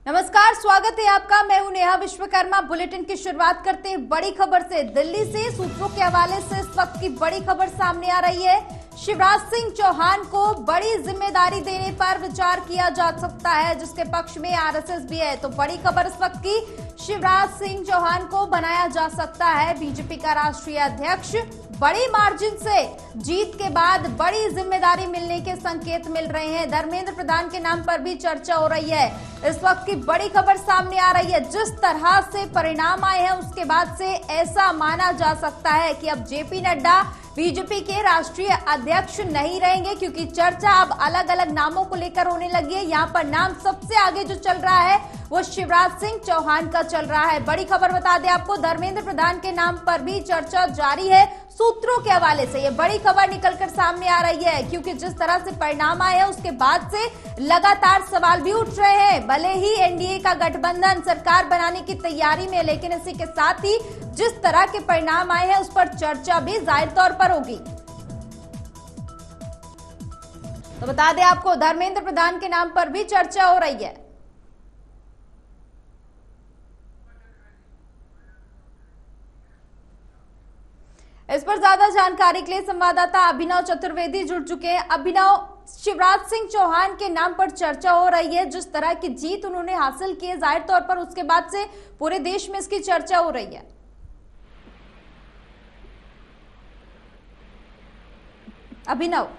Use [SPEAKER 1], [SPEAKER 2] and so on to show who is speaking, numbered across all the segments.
[SPEAKER 1] नमस्कार, स्वागत है आपका। मैं हूं नेहा विश्वकर्मा। बुलेटिन की शुरुआत करते हैं बड़ी खबर से। दिल्ली से सूत्रों के हवाले से इस वक्त की बड़ी खबर सामने आ रही है। शिवराज सिंह चौहान को बड़ी जिम्मेदारी देने पर विचार किया जा सकता है, जिसके पक्ष में आरएसएस भी है। तो बड़ी खबर इस वक्त की, शिवराज सिंह चौहान को बनाया जा सकता है बीजेपी का राष्ट्रीय अध्यक्ष। बड़ी मार्जिन से जीत के बाद बड़ी जिम्मेदारी मिलने के संकेत मिल रहे हैं। धर्मेंद्र प्रधान के नाम पर भी चर्चा हो रही है। इस वक्त की बड़ी खबर सामने आ रही है। जिस तरह से परिणाम आए हैं उसके बाद से ऐसा माना जा सकता है कि अब जेपी नड्डा बीजेपी के राष्ट्रीय अध्यक्ष नहीं रहेंगे, क्योंकि चर्चा अब अलग अलग नामों को लेकर होने लगी है। यहाँ पर नाम सबसे आगे जो चल रहा है वो शिवराज सिंह चौहान का चल रहा है। बड़ी खबर बता दें आपको, धर्मेंद्र प्रधान के नाम पर भी चर्चा जारी है। सूत्रों के हवाले से ये बड़ी खबर निकलकर सामने आ रही है, क्योंकि जिस तरह से परिणाम आए हैं उसके बाद से लगातार सवाल भी उठ रहे हैं। भले ही एनडीए का गठबंधन सरकार बनाने की तैयारी में, लेकिन इसी के साथ ही जिस तरह के परिणाम आए हैं उस पर चर्चा भी जाहिर तौर पर होगी। तो बता दें आपको, धर्मेंद्र प्रधान के नाम पर भी चर्चा हो रही है। इस पर ज्यादा जानकारी के लिए संवाददाता अभिनव चतुर्वेदी जुड़ चुके हैं। अभिनव, शिवराज सिंह चौहान के नाम पर चर्चा हो रही है। जिस तरह की जीत उन्होंने हासिल की है, जाहिर तौर पर उसके बाद से पूरे देश में इसकी चर्चा हो रही है। अभिनव,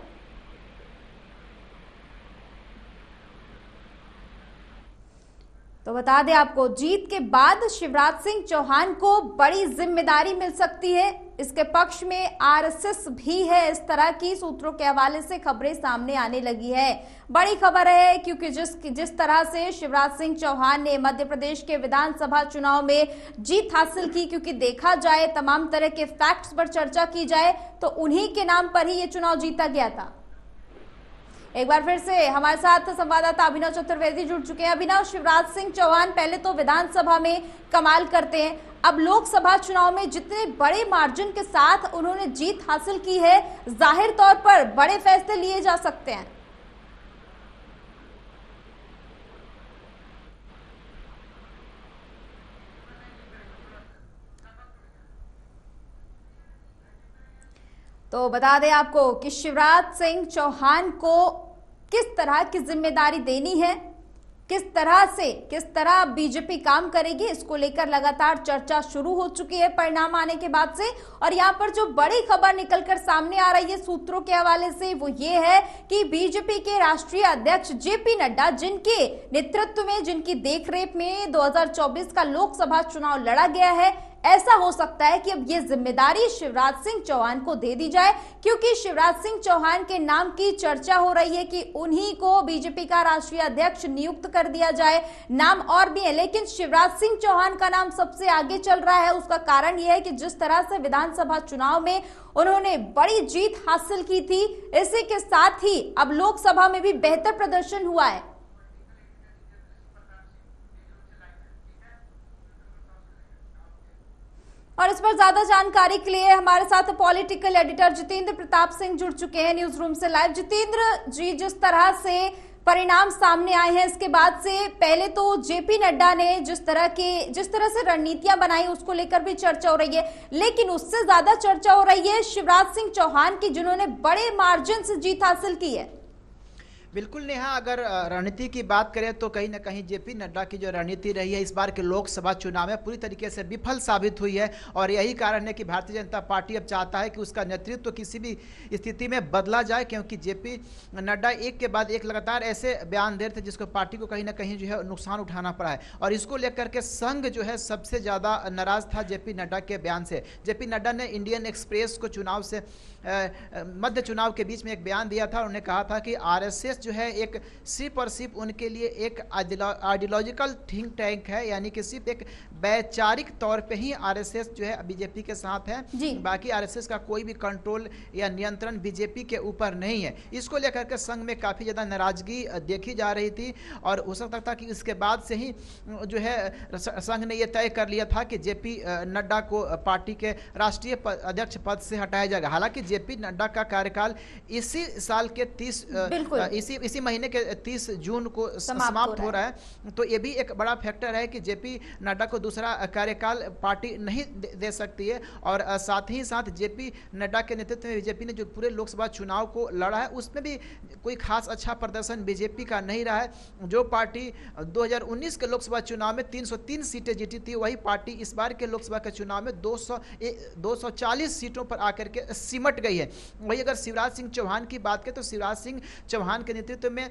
[SPEAKER 1] तो बता दें आपको, जीत के बाद शिवराज सिंह चौहान को बड़ी जिम्मेदारी मिल सकती है। इसके पक्ष में आरएसएस भी है। इस तरह की सूत्रों के हवाले से खबरें सामने आने लगी है। बड़ी खबर है, क्योंकि जिस तरह से शिवराज सिंह चौहान ने मध्य प्रदेश के विधानसभा चुनाव में जीत हासिल की, क्योंकि देखा जाए तमाम तरह के फैक्ट्स पर चर्चा की जाए तो उन्हीं के नाम पर ही ये चुनाव जीता गया था। एक बार फिर से हमारे साथ संवाददाता अभिनव चतुर्वेदी जुड़ चुके हैं। अभिनव, शिवराज सिंह चौहान पहले तो विधानसभा में कमाल करते हैं, अब लोकसभा चुनाव में जितने बड़े मार्जिन के साथ उन्होंने जीत हासिल की है, जाहिर तौर पर बड़े फैसले लिए जा सकते हैं। तो बता दें आपको कि शिवराज सिंह चौहान को किस तरह की जिम्मेदारी देनी है, किस तरह बीजेपी काम करेगी, इसको लेकर लगातार चर्चा शुरू हो चुकी है परिणाम आने के बाद से। और यहाँ पर जो बड़ी खबर निकलकर सामने आ रही है सूत्रों के हवाले से, वो ये है कि बीजेपी के राष्ट्रीय अध्यक्ष जेपी नड्डा, जिनके नेतृत्व में, जिनकी देखरेख में 2024 का लोकसभा चुनाव लड़ा गया है, ऐसा हो सकता है कि अब ये जिम्मेदारी शिवराज सिंह चौहान को दे दी जाए, क्योंकि शिवराज सिंह चौहान के नाम की चर्चा हो रही है कि उन्हीं को बीजेपी का राष्ट्रीय अध्यक्ष नियुक्त कर दिया जाए। नाम और भी है, लेकिन शिवराज सिंह चौहान का नाम सबसे आगे चल रहा है। उसका कारण यह है कि जिस तरह से विधानसभा चुनाव में उन्होंने बड़ी जीत हासिल की थी, इसी के साथ ही अब लोकसभा में भी बेहतर प्रदर्शन हुआ है। और इस पर ज्यादा जानकारी के लिए हमारे साथ पॉलिटिकल एडिटर जितेंद्र प्रताप सिंह जुड़ चुके हैं न्यूज रूम से लाइव। जितेंद्र जी, जिस तरह से परिणाम सामने आए हैं, इसके बाद से पहले तो जेपी नड्डा ने जिस तरह से रणनीतियां बनाई उसको लेकर भी चर्चा हो रही है, लेकिन उससे ज्यादा चर्चा हो रही है शिवराज सिंह चौहान की, जिन्होंने बड़े मार्जिन से जीत हासिल की है।
[SPEAKER 2] बिल्कुल नेहा, अगर रणनीति की बात करें तो कहीं ना कहीं जेपी नड्डा की जो रणनीति रही है इस बार के लोकसभा चुनाव में पूरी तरीके से विफल साबित हुई है। और यही कारण है कि भारतीय जनता पार्टी अब चाहता है कि उसका नेतृत्व किसी भी स्थिति में बदला जाए, क्योंकि जेपी नड्डा एक के बाद एक लगातार ऐसे बयान दे रहे थे जिसको पार्टी को कहीं ना कहीं जो है नुकसान उठाना पड़ा है। और इसको लेकर के संघ जो है सबसे ज़्यादा नाराज था जेपी नड्डा के बयान से। जेपी नड्डा ने इंडियन एक्सप्रेस को चुनाव से मध्य चुनाव के बीच में एक बयान दिया था। उन्होंने कहा था कि आरएसएस जो है एक सिर्फ और सिर्फ उनके लिए एक आइडियोलॉजिकल थिंक टैंक है, यानी कि सिर्फ एक वैचारिक तौर पे ही आरएसएस जो है बीजेपी के साथ है, बाकी आरएसएस का कोई भी कंट्रोल या नियंत्रण बीजेपी के ऊपर नहीं है। इसको लेकर के संघ में काफ़ी ज़्यादा नाराजगी देखी जा रही थी और हो सकता था कि इसके बाद से ही जो है संघ ने यह तय कर लिया था कि जेपी नड्डा को पार्टी के राष्ट्रीय अध्यक्ष पद से हटाया जाएगा। हालांकि जेपी नड्डा का कार्यकाल इसी साल के 30 इसी इसी महीने के 30 जून को समाप्त हो रहा है। तो ये भी एक बड़ा फैक्टर है कि जेपी नड्डा को दूसरा कार्यकाल पार्टी नहीं दे सकती है। और साथ ही साथ जेपी नड्डा के नेतृत्व में बीजेपी ने जो पूरे लोकसभा चुनाव को लड़ा है उसमें भी कोई खास अच्छा प्रदर्शन बीजेपी का नहीं रहा है। जो पार्टी 2019 के लोकसभा चुनाव में 303 सीटें जीती थी, वही पार्टी इस बार के लोकसभा के चुनाव में 240 सीटों पर आकर के सिमट गई है। वही अगर शिवराज सिंह चौहान की बात करें तो शिवराज सिंह चौहान के नेतृत्व में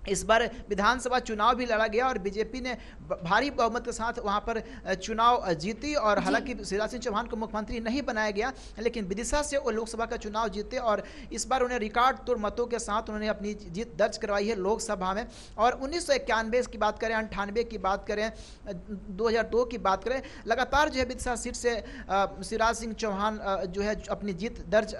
[SPEAKER 2] इस बार विधानसभा चुनाव भी लड़ा गया और बीजेपी ने भारी बहुमत के साथ वहां पर चुनाव जीती। और हालांकि शिवराज सिंह चौहान को मुख्यमंत्री नहीं बनाया गया, लेकिन विदिशा से वो लोकसभा का चुनाव जीते और इस बार उन्हें रिकॉर्ड तोड़ मतों के साथ उन्होंने अपनी जीत दर्ज करवाई है लोकसभा में। और 1991 की बात करें, 98 की बात करें, 2002 की बात करें, लगातार जो है विदिशा सीट से शिवराज सिंह चौहान जो है अपनी जीत दर्ज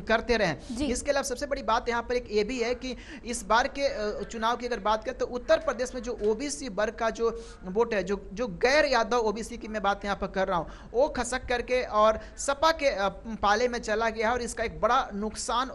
[SPEAKER 2] करते रहे। इसके अलावा सबसे बड़ी बात यहाँ पर एक ये भी है कि इस बार के चुनाव की अगर बात करें तो उत्तर प्रदेश में जो ओबीसी वर्ग का जो वोट है, जो गैर यादव ओबीसी की मैं बात यहां पर कर रहा हूं, वो खसक करके और सपा के पाले में चला गया है और इसका एक बड़ा नुकसान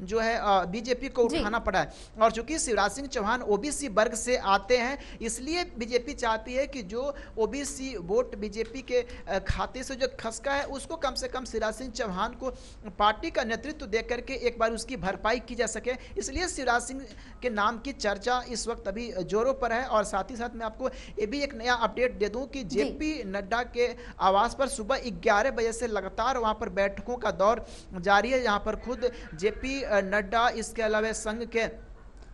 [SPEAKER 2] जो है बीजेपी को उठाना पड़ा है। और चूंकि शिवराज सिंह चौहान ओबीसी वर्ग से आते हैं, इसलिए बीजेपी चाहती है कि जो ओबीसी वोट बीजेपी के खाते से जो खसका है उसको कम से कम शिवराज सिंह चौहान को पार्टी का नेतृत्व देकर के एक बार उसकी भरपाई की जा सके। इसलिए शिवराज सिंह के नाम की चर्चा इस वक्त अभी जोरों पर है। और साथ ही साथ मैं आपको ये भी एक नया अपडेट दे दूं कि जेपी नड्डा के आवास पर सुबह 11 बजे से लगातार वहां पर बैठकों का दौर जारी है, जहां पर खुद जेपी नड्डा, इसके अलावा संघ के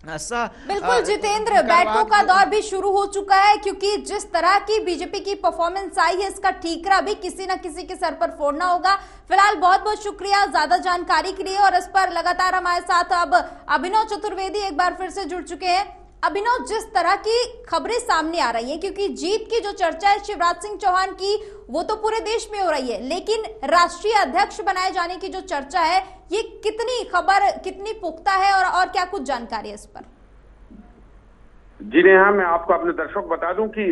[SPEAKER 1] बिल्कुल जितेंद्र, बैठकों का दौर भी शुरू हो चुका है, क्योंकि जिस तरह की बीजेपी की परफॉर्मेंस आई है इसका ठीकरा भी किसी न किसी के सर पर फोड़ना होगा। फिलहाल बहुत बहुत शुक्रिया ज्यादा जानकारी के लिए। और इस पर लगातार हमारे साथ अब अभिनव चतुर्वेदी एक बार फिर से जुड़ चुके हैं। अभिनव, जिस तरह की खबरें सामने आ रही हैं, क्योंकि जीत की जो चर्चा है शिवराज सिंह चौहान की वो तो पूरे देश में हो रही है, लेकिन राष्ट्रीय अध्यक्ष बनाए जाने की जो चर्चा है, ये कितनी खबर कितनी पुख्ता है और क्या कुछ जानकारी है इस पर?
[SPEAKER 3] जी नेहा, मैं आपको अपने दर्शक बता दूं कि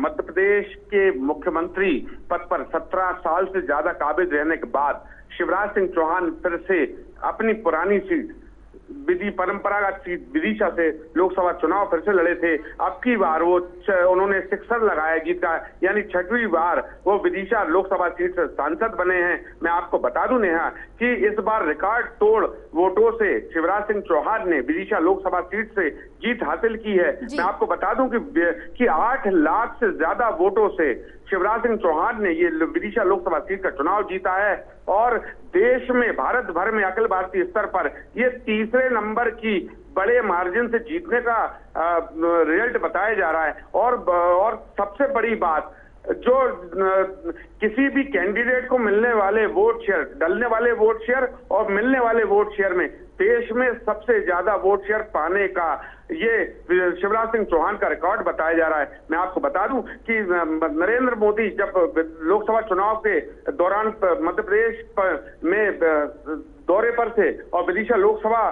[SPEAKER 3] मध्य प्रदेश के मुख्यमंत्री पद पर 17 साल से ज्यादा काबिज रहने के बाद शिवराज सिंह चौहान फिर से अपनी पुरानी सीट परंपरागत सीट विदिशा से लोकसभा चुनाव फिर से लड़े थे। अब की बार वो उन्होंने सिक्सर लगाया जीत का, यानी 6वीं बार वो विदिशा लोकसभा सीट से सांसद बने हैं। मैं आपको बता दूं नेहा कि इस बार रिकॉर्ड तोड़ वोटों से शिवराज सिंह चौहान ने विदिशा लोकसभा सीट से जीत हासिल की है। मैं आपको बता दूं कि 8 लाख से ज्यादा वोटों से शिवराज सिंह चौहान ने ये विदिशा लोकसभा सीट का चुनाव जीता है और देश में, भारत भर में, अखिल भारतीय स्तर पर ये तीसरे नंबर की बड़े मार्जिन से जीतने का रिजल्ट बताया जा रहा है। और सबसे बड़ी बात, जो किसी भी कैंडिडेट को मिलने वाले वोट शेयर, डलने वाले वोट शेयर और मिलने वाले वोट शेयर में देश में सबसे ज्यादा वोट शेयर पाने का ये शिवराज सिंह चौहान का रिकॉर्ड बताया जा रहा है। मैं आपको बता दूं कि नरेंद्र मोदी जब लोकसभा चुनाव के दौरान मध्य प्रदेश में दौरे पर थे और विदिशा लोकसभा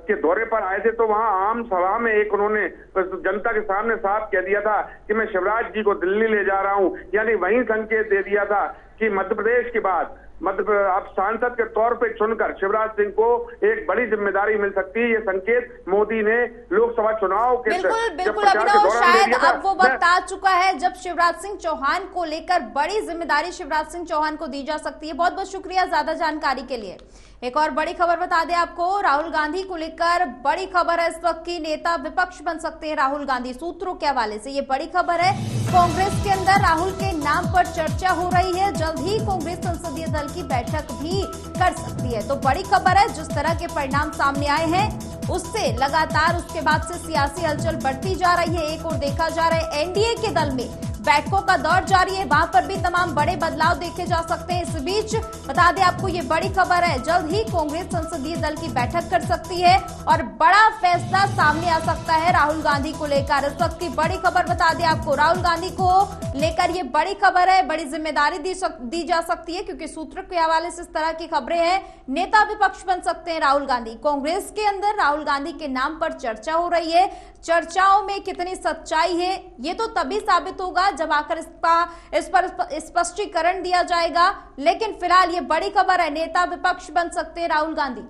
[SPEAKER 3] के दौरे पर आए थे, तो वहां आम सभा में एक उन्होंने जनता के सामने साफ कह दिया था कि मैं शिवराज जी को दिल्ली ले जा रहा हूं, यानी वही संकेत दे दिया था कि मध्य प्रदेश के बाद अब सांसद के तौर पे चुनकर शिवराज सिंह को एक बड़ी जिम्मेदारी मिल सकती है। ये संकेत मोदी ने लोकसभा चुनाव के
[SPEAKER 1] बिल्कुल अभिनव, शायद अब वो वक्त आ चुका है जब शिवराज सिंह चौहान को लेकर बड़ी जिम्मेदारी शिवराज सिंह चौहान को दी जा सकती है। बहुत बहुत शुक्रिया ज्यादा जानकारी के लिए। एक और बड़ी खबर बता दें आपको, राहुल गांधी को लेकर बड़ी खबर है इस वक्त की, नेता विपक्ष बन सकते हैं राहुल गांधी। सूत्रों के हवाले से ये बड़ी खबर है, कांग्रेस के अंदर राहुल के नाम पर चर्चा हो रही है, जल्द ही कांग्रेस संसदीय दल की बैठक भी कर सकती है। तो बड़ी खबर है, जिस तरह के परिणाम सामने आए हैं उससे लगातार उसके बाद से सियासी हलचल बढ़ती जा रही है। एक और देखा जा रहा है एनडीए के दल में बैठकों का दौर जारी है, वहां पर भी तमाम बड़े बदलाव देखे जा सकते हैं। इस बीच बता दें आपको ये बड़ी खबर है, जल्द ही कांग्रेस संसदीय दल की बैठक कर सकती है और बड़ा फैसला सामने आ सकता है राहुल गांधी को लेकर। इस वक्त की बड़ी खबर बता दें आपको, राहुल गांधी को लेकर ये बड़ी खबर है, बड़ी जिम्मेदारी दी जा सकती है, क्योंकि सूत्रों के हवाले से इस तरह की खबरें हैं। नेता विपक्ष बन सकते हैं राहुल गांधी। कांग्रेस के अंदर राहुल गांधी के नाम पर चर्चा हो रही है, चर्चाओं में कितनी सच्चाई है ये तो तभी साबित होगा जब आकर इस पर स्पष्टीकरण दिया जाएगा। लेकिन फिलहाल ये बड़ी खबर है, नेता विपक्ष बन सकते हैं राहुल गांधी।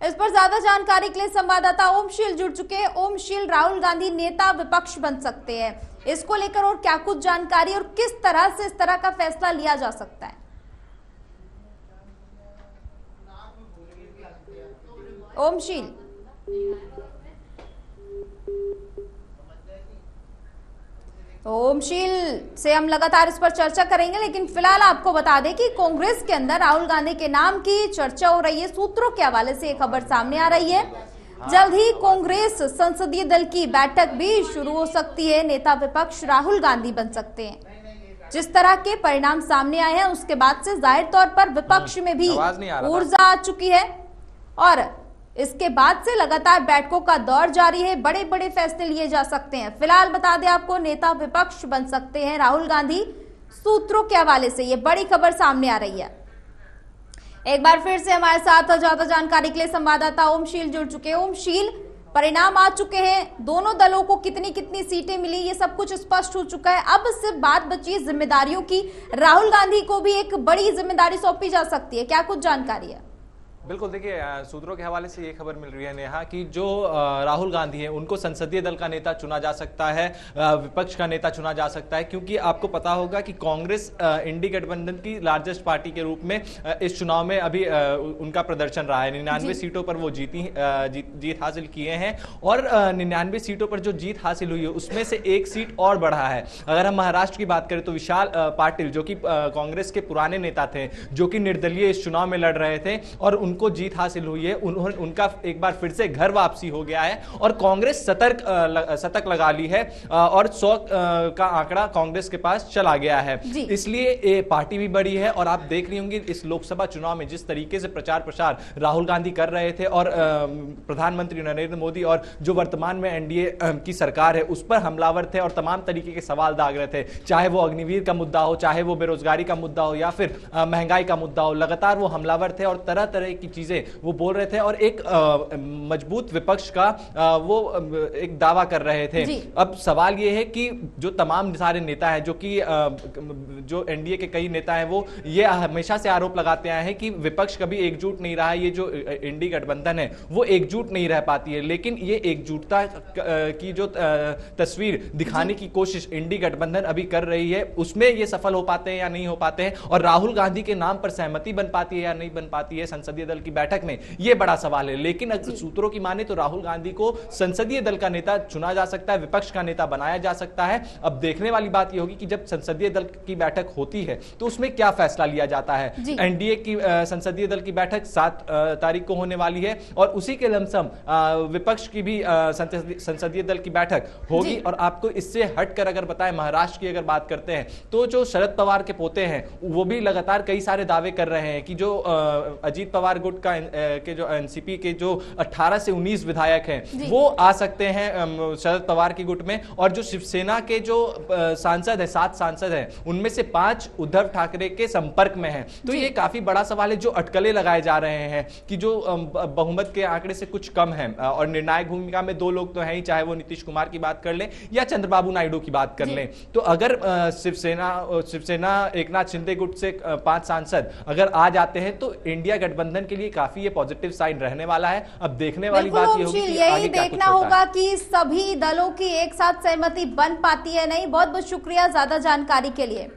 [SPEAKER 1] इस पर ज्यादा जानकारी के लिए संवाददाता ओमशील जुड़ चुके हैं। ओमशील, राहुल गांधी नेता विपक्ष बन सकते हैं, इसको लेकर और क्या कुछ जानकारी और किस तरह से इस तरह का फैसला लिया जा सकता है? ओमशील, ओमशील से हम लगातार इस पर चर्चा करेंगे, लेकिन फिलहाल आपको बता दें कि कांग्रेस के अंदर राहुल गांधी के नाम की चर्चा हो रही है। सूत्रों के हवाले से एक खबर सामने आ रही है, जल्द ही कांग्रेस संसदीय दल की बैठक भी शुरू हो सकती है। नेता विपक्ष राहुल गांधी बन सकते हैं। जिस तरह के परिणाम सामने आए हैं उसके बाद से जाहिर तौर पर विपक्ष में भी ऊर्जा आ चुकी है और इसके बाद से लगातार बैठकों का दौर जारी है। बड़े बड़े फैसले लिए जा सकते हैं। फिलहाल बता दें आपको, नेता विपक्ष बन सकते हैं राहुल गांधी। सूत्रों के हवाले से ये बड़ी खबर सामने आ रही है। एक बार फिर से हमारे साथ ज्यादा जानकारी के लिए संवाददाता ओमशील जुड़ चुके हैं। ओमशील, परिणाम आ चुके हैं, दोनों दलों को कितनी कितनी सीटें मिली ये सब कुछ स्पष्ट हो चुका है। अब सिर्फ बात बची है जिम्मेदारियों की। राहुल गांधी को भी एक बड़ी जिम्मेदारी सौंपी जा सकती है, क्या कुछ जानकारी है?
[SPEAKER 4] बिल्कुल, देखिए सूत्रों के हवाले से ये खबर मिल रही है नेहा कि जो राहुल गांधी है उनको संसदीय दल का नेता चुना जा सकता है, विपक्ष का नेता चुना जा सकता है, क्योंकि आपको पता होगा कि कांग्रेस इंडी गठबंधन की लार्जेस्ट पार्टी के रूप में इस चुनाव में अभी उनका प्रदर्शन रहा है। 99 सीटों पर वो जीत हासिल किए हैं और 99 सीटों पर जो जीत हासिल हुई है उसमें से एक सीट और बढ़ा है। अगर हम महाराष्ट्र की बात करें तो विशाल पाटिल, जो कि कांग्रेस के पुराने नेता थे, जो कि निर्दलीय इस चुनाव में लड़ रहे थे और को जीत हासिल हुई है, उनका एक बार फिर से घर वापसी हो गया है और कांग्रेस शतक लगा ली है और 100 का आंकड़ा कांग्रेस के पास चला गया है। इसलिए ये पार्टी भी बड़ी है और आप देख रही होंगी इस लोकसभा चुनाव में जिस तरीके से प्रचार प्रसार राहुल गांधी कर रहे थे और प्रधानमंत्री नरेंद्र मोदी और जो वर्तमान में एनडीए की सरकार है उस पर हमलावर थे और तमाम तरीके के सवाल दाग रहे थे, चाहे वो अग्निवीर का मुद्दा हो, चाहे वो बेरोजगारी का मुद्दा हो या फिर महंगाई का मुद्दा हो। लगातार वो हमलावर थे और तरह तरह की चीजें वो बोल रहे थे और एक मजबूत विपक्ष का वो एक दावा कर रहे थे। अब सवाल ये है कि जो तमाम सारे नेता हैं, जो कि जो एनडीए के कई नेता हैं, वो ये हमेशा से आरोप लगाते आए हैं कि विपक्ष कभी एकजुट नहीं रहा है। ये जो इंडी गठबंधन है वो एकजुट नहीं रह पाती है, लेकिन ये एकजुटता की जो तस्वीर दिखाने की कोशिश इंडी गठबंधन अभी कर रही है उसमें ये सफल हो पाते हैं या नहीं हो पाते हैं और राहुल गांधी के नाम पर सहमति बन पाती है या नहीं बन पाती है संसदीय दल की बैठक में, यह बड़ा सवाल है। लेकिन अगर सूत्रों की माने तो राहुल गांधी को संसदीय दल का नेता चुना जा सकता है, विपक्ष का नेता बनाया जा सकता है। अब देखने वाली बात यह होगी कि जब संसदीय दल की बैठक होती है तो उसमें क्या फैसला लिया जाता है। एनडीए की संसदीय दल की बैठक 7 तारीख को होने वाली है और उसी के लमसम विपक्ष की भी संसदीय दल की बैठक होगी। और आपको इससे हटकर अगर बताएं, महाराष्ट्र की अगर बात करते हैं तो जो शरद पवार के पोते हैं वो भी लगातार कई सारे दावे कर रहे हैं कि जो अजीत पवार गुट के जो एनसीपी के जो 18 से 19 विधायक हैं वो आ सकते हैं शरद पवार की गुट में और जो शिवसेना के जो सांसद है 7 सांसद हैं उनमें से 5 उद्धव ठाकरे के संपर्क में हैं। तो ये काफी बड़ा सवाल है। जो अटकलें लगाए जा रहे हैं कि जो बहुमत के आंकड़े से कुछ कम है और निर्णायक भूमिका में 2 लोग तो हैं ही, चाहे वो नीतीश कुमार की बात कर लें या चंद्रबाबू नायडू की बात कर लें। तो अगर शिवसेना एकनाथ शिंदे गुट से 5 सांसद अगर आ जाते हैं तो इंडिया गठबंधन के लिए काफी ये पॉजिटिव साइन रहने वाला है। अब देखने वाली बात ये होगी कि
[SPEAKER 1] यही देखना होगा कि सभी दलों की एक साथ सहमति बन पाती है नहीं। बहुत बहुत शुक्रिया ज्यादा जानकारी के लिए।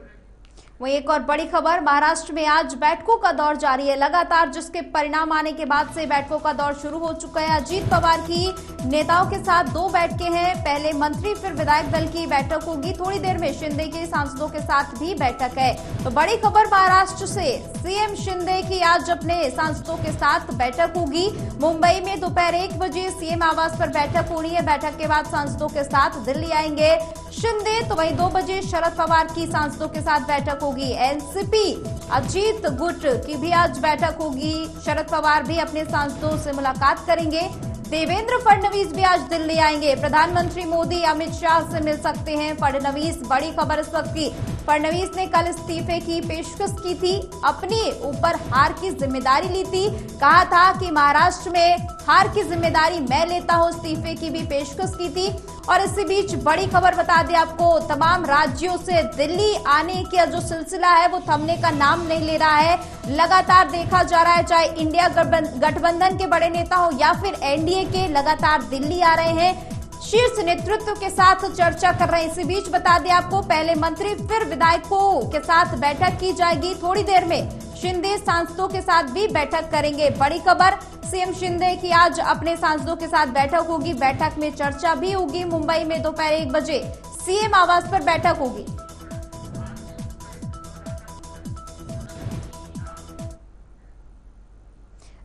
[SPEAKER 1] वहीं एक और बड़ी खबर, महाराष्ट्र में आज बैठकों का दौर जारी है लगातार, जिसके परिणाम आने के बाद से बैठकों का दौर शुरू हो चुका है। अजीत पवार की नेताओं के साथ 2 बैठकें हैं, पहले मंत्री फिर विधायक दल की बैठक होगी। थोड़ी देर में शिंदे के सांसदों के साथ भी बैठक है। तो बड़ी खबर महाराष्ट्र से, सीएम शिंदे की आज अपने सांसदों के साथ बैठक होगी। मुंबई में दोपहर 1 बजे सीएम आवास पर बैठक होनी है। बैठक के बाद सांसदों के साथ दिल्ली आएंगे शिंदे। तो वहीं 2 बजे शरद पवार की सांसदों के साथ बैठक होगी। एनसीपी अजीत गुट की भी आज बैठक होगी। शरद पवार भी अपने सांसदों से मुलाकात करेंगे। देवेंद्र फडणवीस भी आज दिल्ली आएंगे। प्रधानमंत्री मोदी अमित शाह से मिल सकते हैं फडणवीस। बड़ी खबर इस वक्त की, फडणवीस ने कल इस्तीफे की पेशकश की थी, अपने ऊपर हार की जिम्मेदारी ली थी। कहा था कि महाराष्ट्र में हार की जिम्मेदारी मैं लेता हूं, इस्तीफे की भी पेशकश की थी। और इसी बीच बड़ी खबर बता दें आपको, तमाम राज्यों से दिल्ली आने का जो सिलसिला है वो थमने का नाम नहीं ले रहा है। लगातार देखा जा रहा है, चाहे इंडिया गठबंधन के बड़े नेता हो या फिर एनडीए के, लगातार दिल्ली आ रहे हैं, शीर्ष नेतृत्व के साथ चर्चा कर रहे हैं। इसी बीच बता दें आपको, पहले मंत्री फिर विधायकों के साथ बैठक की जाएगी। थोड़ी देर में शिंदे सांसदों के साथ भी बैठक करेंगे। बड़ी खबर, सीएम शिंदे की आज अपने सांसदों के साथ बैठक होगी। बैठक में चर्चा भी होगी। मुंबई में दोपहर 1 बजे सीएम आवास पर बैठक होगी।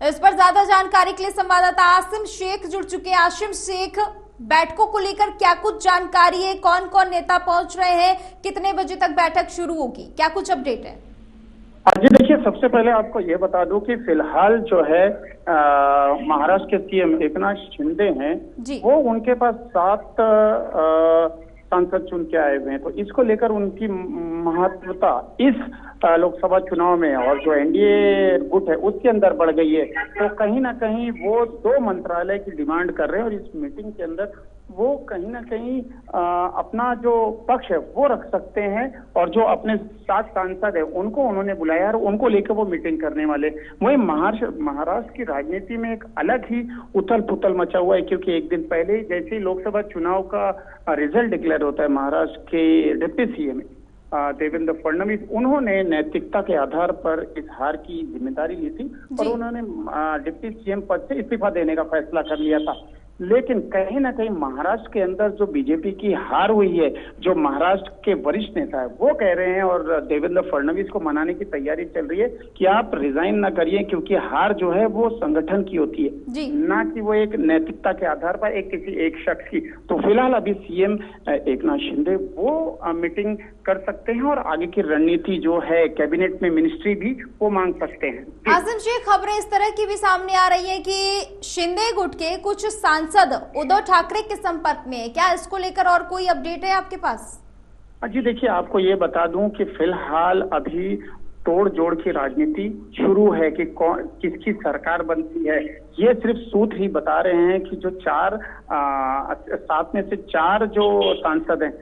[SPEAKER 1] इस पर ज्यादा जानकारी के लिए संवाददाता आसिम शेख जुड़ चुके हैं। आसिम शेख, बैठकों को लेकर क्या कुछ जानकारी है, कौन कौन नेता पहुंच रहे हैं, कितने बजे तक बैठक शुरू होगी, क्या कुछ अपडेट है?
[SPEAKER 5] जी देखिए, सबसे पहले आपको ये बता दूं कि फिलहाल जो है महाराष्ट्र के सीएम एकनाथ शिंदे हैं, वो उनके पास 7 सांसद चुन के आए हुए हैं। तो इसको लेकर उनकी महत्वता इस लोकसभा चुनाव में और जो एनडीए गुट है उसके अंदर बढ़ गई है। तो कहीं ना कहीं वो 2 मंत्रालय की डिमांड कर रहे हैं और इस मीटिंग के अंदर वो कहीं ना कहीं अपना जो पक्ष है वो रख सकते हैं। और जो अपने 7 सांसद है उनको उन्होंने बुलाया और उनको लेकर वो मीटिंग करने वाले। वही महाराष्ट्र की राजनीति में एक अलग ही उथल पुथल मचा हुआ है, क्योंकि एक दिन पहले जैसे ही लोकसभा चुनाव का रिजल्ट डिक्लेयर होता है, महाराष्ट्र के डिप्टी सीएम देवेंद्र फडणवीस, उन्होंने नैतिकता के आधार पर इस हार की जिम्मेदारी ली थी और उन्होंने डिप्टी सीएम पद से इस्तीफा देने का फैसला कर लिया था। लेकिन कहीं ना कहीं महाराष्ट्र के अंदर जो बीजेपी की हार हुई है, जो महाराष्ट्र के वरिष्ठ नेता है वो कह रहे हैं और देवेंद्र फडणवीस को मनाने की तैयारी चल रही है कि आप रिजाइन ना करिए, क्योंकि हार जो है वो संगठन की होती है, ना कि वो एक नैतिकता के आधार पर किसी एक शख्स की। तो फिलहाल अभी सीएम एकनाथ शिंदे वो मीटिंग कर सकते हैं और आगे की रणनीति जो है कैबिनेट में मिनिस्ट्री भी वो मांग सकते हैं।
[SPEAKER 1] आसिम शेख, खबरें इस तरह की भी सामने आ रही है कि शिंदे गुट के कुछ सांसद उद्धव ठाकरे के संपर्क में है, क्या इसको लेकर और कोई अपडेट है आपके पास?
[SPEAKER 5] जी देखिए, आपको ये बता दूं कि फिलहाल अभी तोड़ जोड़ की राजनीति शुरू है कि किसकी सरकार बनती है। ये सिर्फ सूत्र ही बता रहे हैं कि जो 7 में से 4 जो सांसद हैं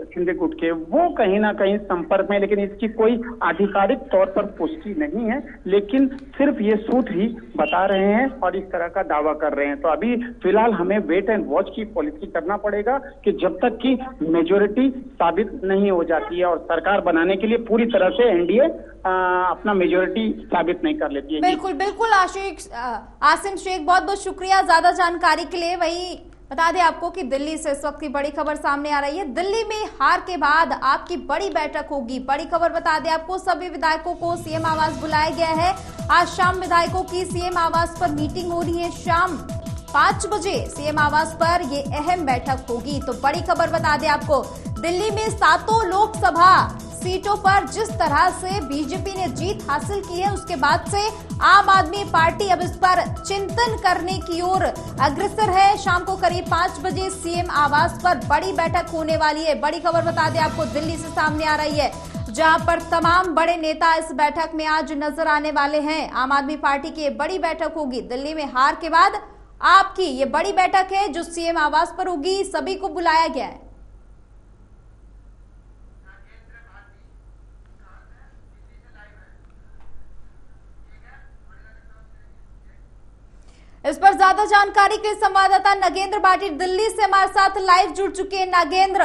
[SPEAKER 5] शिंदे गुट के, वो कहीं ना कहीं संपर्क में, लेकिन इसकी कोई आधिकारिक तौर पर पुष्टि नहीं है, लेकिन सिर्फ ये सूत्र ही बता रहे हैं और इस तरह का दावा कर रहे हैं। तो अभी फिलहाल हमें वेट एंड वॉच की पॉलिसी करना पड़ेगा कि जब तक कि मेजोरिटी साबित नहीं हो जाती है और सरकार बनाने के लिए पूरी तरह से एनडीए अपना मेजोरिटी साबित नहीं कर लेती है।
[SPEAKER 1] बिल्कुल बिल्कुल आसिम शेख, बहुत बहुत शुक्रिया ज्यादा जानकारी के लिए। वही बता दें आपको कि दिल्ली से इस वक्त की बड़ी खबर सामने आ रही है। दिल्ली में हार के बाद आपकी बड़ी बैठक होगी। बड़ी खबर बता दें आपको, सभी विधायकों को सीएम आवास बुलाया गया है। आज शाम विधायकों की सीएम आवास पर मीटिंग हो रही है। शाम 5 बजे सीएम आवास पर ये अहम बैठक होगी। तो बड़ी खबर बता दें आपको, दिल्ली में 7 लोकसभा सीटों पर जिस तरह से बीजेपी ने जीत हासिल की है, उसके बाद से आम आदमी पार्टी अब इस पर चिंतन करने की ओर अग्रसर है। शाम को करीब 5 बजे सीएम आवास पर बड़ी बैठक होने वाली है। बड़ी खबर बता दें आपको, दिल्ली से सामने आ रही है, जहां पर तमाम बड़े नेता इस बैठक में आज नजर आने वाले हैं। आम आदमी पार्टी की बड़ी बैठक होगी दिल्ली में हार के बाद। आपकी ये बड़ी बैठक है जो सीएम आवास पर होगी, सभी को बुलाया गया है। इस पर ज्यादा जानकारी के संवाददाता नागेंद्र बाटी दिल्ली से हमारे साथ लाइव जुड़ चुके हैं। नागेंद्र,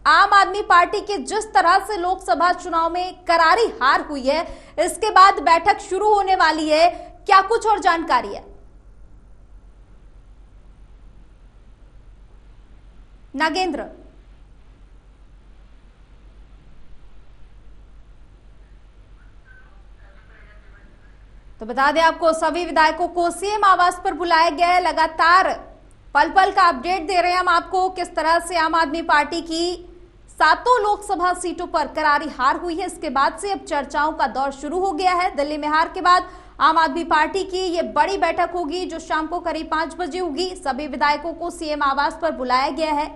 [SPEAKER 1] आम आदमी पार्टी के जिस तरह से लोकसभा चुनाव में करारी हार हुई है, इसके बाद बैठक शुरू होने वाली है, क्या कुछ और जानकारी है? नागेंद्र, तो बता दें आपको, सभी विधायकों को सीएम आवास पर बुलाया गया है। लगातार पल पल का अपडेट दे रहे हैं हम आपको, किस तरह से आम आदमी पार्टी की 7 लोकसभा सीटों पर करारी हार हुई है। इसके बाद से अब चर्चाओं का दौर शुरू हो गया है। दिल्ली में हार के बाद आम आदमी पार्टी की ये बड़ी बैठक होगी जो शाम को करीब 5 बजे होगी। सभी विधायकों को सीएम आवास पर बुलाया गया है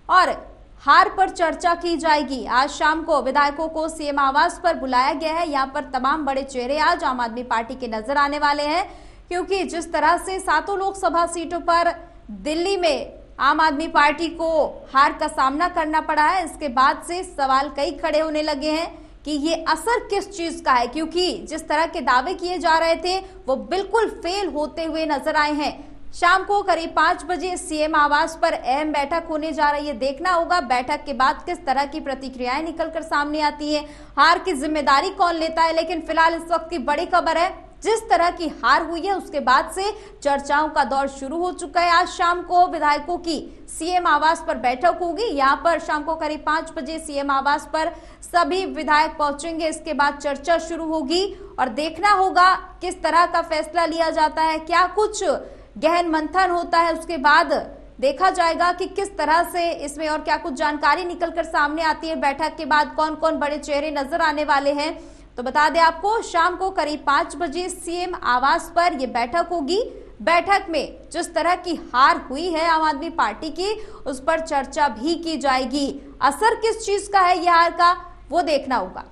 [SPEAKER 1] और हार पर चर्चा की जाएगी। आज शाम को विधायकों को सीएम आवास पर बुलाया गया है। यहाँ पर तमाम बड़े चेहरे आज आम आदमी पार्टी के नजर आने वाले हैं। क्योंकि जिस तरह से 7 लोकसभा सीटों पर दिल्ली में आम आदमी पार्टी को हार का सामना करना पड़ा है, इसके बाद से सवाल कई खड़े होने लगे हैं कि ये असर किस चीज का है, क्योंकि जिस तरह के दावे किए जा रहे थे वो बिल्कुल फेल होते हुए नजर आए हैं। शाम को करीब 5 बजे सीएम आवास पर अहम बैठक होने जा रही है। देखना होगा बैठक के बाद किस तरह की प्रतिक्रियाएं निकलकर सामने आती हैं, हार की जिम्मेदारी कौन लेता है। लेकिन फिलहाल इस वक्त की बड़ी खबर है, जिस तरह की हार हुई है उसके बाद से चर्चाओं का दौर शुरू हो चुका है। आज शाम को विधायकों की सीएम आवास पर बैठक होगी। यहाँ पर शाम को करीब 5 बजे सीएम आवास पर सभी विधायक पहुंचेंगे। इसके बाद चर्चा शुरू होगी और देखना होगा किस तरह का फैसला लिया जाता है, क्या कुछ गहन मंथन होता है। उसके बाद देखा जाएगा कि किस तरह से इसमें और क्या कुछ जानकारी निकलकर सामने आती है। बैठक के बाद कौन कौन बड़े चेहरे नजर आने वाले हैं, तो बता दें आपको शाम को करीब 5 बजे सीएम आवास पर यह बैठक होगी। बैठक में जिस तरह की हार हुई है आम आदमी पार्टी की, उस पर चर्चा भी की जाएगी। असर किस चीज का है यह हार का, वो देखना होगा।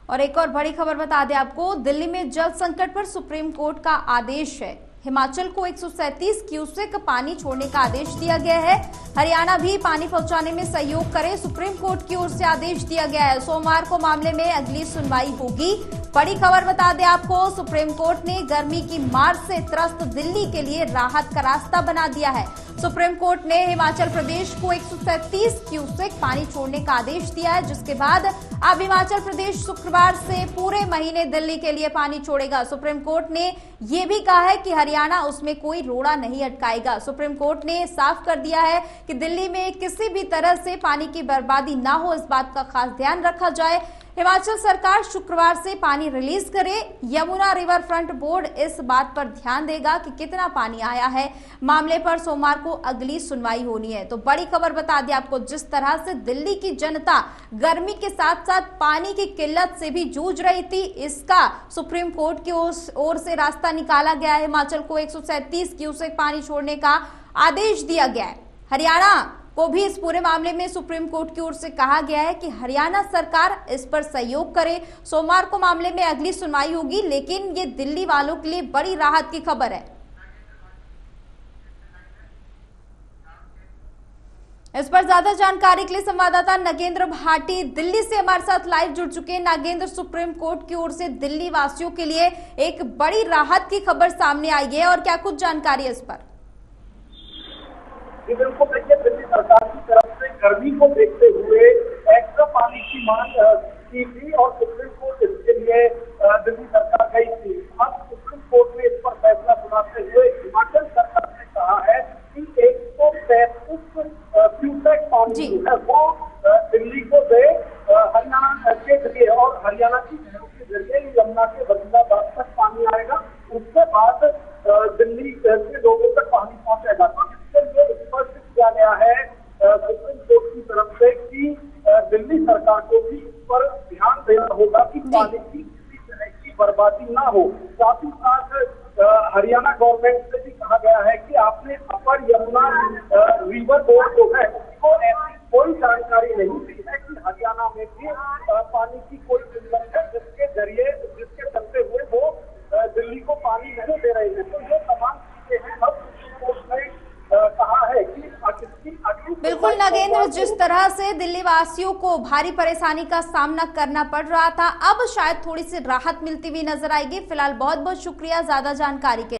[SPEAKER 1] और एक और बड़ी खबर बता दें आपको, दिल्ली में जल संकट पर सुप्रीम कोर्ट का आदेश है। हिमाचल को 137 क्यूसेक पानी छोड़ने का आदेश दिया गया है। हरियाणा भी पानी पहुंचाने में सहयोग करे, सुप्रीम कोर्ट की ओर से आदेश दिया गया है। सोमवार को मामले में अगली सुनवाई होगी। बड़ी खबर बता दें आपको, सुप्रीम कोर्ट ने गर्मी की मार से त्रस्त दिल्ली के लिए राहत का रास्ता बना दिया है। सुप्रीम कोर्ट ने हिमाचल प्रदेश को 137 क्यूसेक पानी छोड़ने का आदेश दिया है, जिसके बाद अब हिमाचल प्रदेश शुक्रवार से पूरे महीने दिल्ली के लिए पानी छोड़ेगा। सुप्रीम कोर्ट ने यह भी कहा है कि हरियाणा उसमें कोई रोड़ा नहीं अटकाएगा। सुप्रीम कोर्ट ने साफ कर दिया है कि दिल्ली में किसी भी तरह से पानी की बर्बादी ना हो, इस बात का खास ध्यान रखा जाए। हिमाचल सरकार शुक्रवार से पानी रिलीज करे। यमुना रिवर फ्रंट बोर्ड इस बात पर ध्यान देगा कि कितना पानी आया है। मामले पर सोमवार को अगली सुनवाई होनी है। तो बड़ी खबर बता दें आपको, जिस तरह से दिल्ली की जनता गर्मी के साथ साथ पानी की किल्लत से भी जूझ रही थी, इसका सुप्रीम कोर्ट की ओर से रास्ता निकाला गया है। हिमाचल को 137 क्यूसेक पानी छोड़ने का आदेश दिया गया है। हरियाणा को भी इस पूरे मामले में सुप्रीम कोर्ट की ओर से कहा गया है कि हरियाणा सरकार इस पर सहयोग करे। सोमवार को मामले में अगली सुनवाई होगी, लेकिन ये दिल्ली वालों के लिए बड़ी राहत की खबर है। इस पर ज्यादा जानकारी के लिए संवाददाता नागेंद्र भाटी दिल्ली से हमारे साथ लाइव जुड़ चुके हैं। नागेंद्र, सुप्रीम कोर्ट की ओर से दिल्ली वासियों के लिए एक बड़ी राहत की खबर सामने आई है, और क्या कुछ जानकारी है इस पर?
[SPEAKER 6] बिल्कुल, देखिए दिल्ली सरकार की तरफ से गर्मी को देखते हुए एक्स्ट्रा पानी की मांग की थी और सुप्रीम कोर्ट इसके लिए दिल्ली सरकार गई थी। अब सुप्रीम कोर्ट ने इस पर फैसला सुनाते हुए हिमाचल सरकार ने कहा है कि 135 क्यूसेक पानी है वो दिल्ली को दे हरियाणा के जरिए, और हरियाणा की नहरों के जरिए यमुना के वजीराबाद तक पानी आएगा। उसके बाद दिल्ली के लोगों तक पानी पहुंचेगा। तो इसके लिए स्पष्ट किया गया है सुप्रीम कोर्ट की तरफ से कि दिल्ली सरकार को भी इस पर ध्यान देना होगा कि पानी की किसी तरह की बर्बादी ना हो। साथ ही साथ हरियाणा गवर्नमेंट से भी कहा गया है कि आपने अपर यमुना रिवर बोर्ड जो है उसको ऐसी कोई जानकारी नहीं दी है कि हरियाणा में भी पानी की कोई किल्लत है जिसके चलते हुए वो दिल्ली को पानी नहीं दे रहे हैं। तो ये तमाम चीजें हैं। अब सुप्रीम कोर्ट ने कहा है कि
[SPEAKER 1] बिल्कुल नागेंद्र, जिस तरह से दिल्ली वासियों को भारी परेशानी का सामना करना पड़ रहा था, अब शायद थोड़ी सी राहत मिलती हुई नजर आएगी। फिलहाल बहुत बहुत शुक्रिया ज्यादा जानकारी के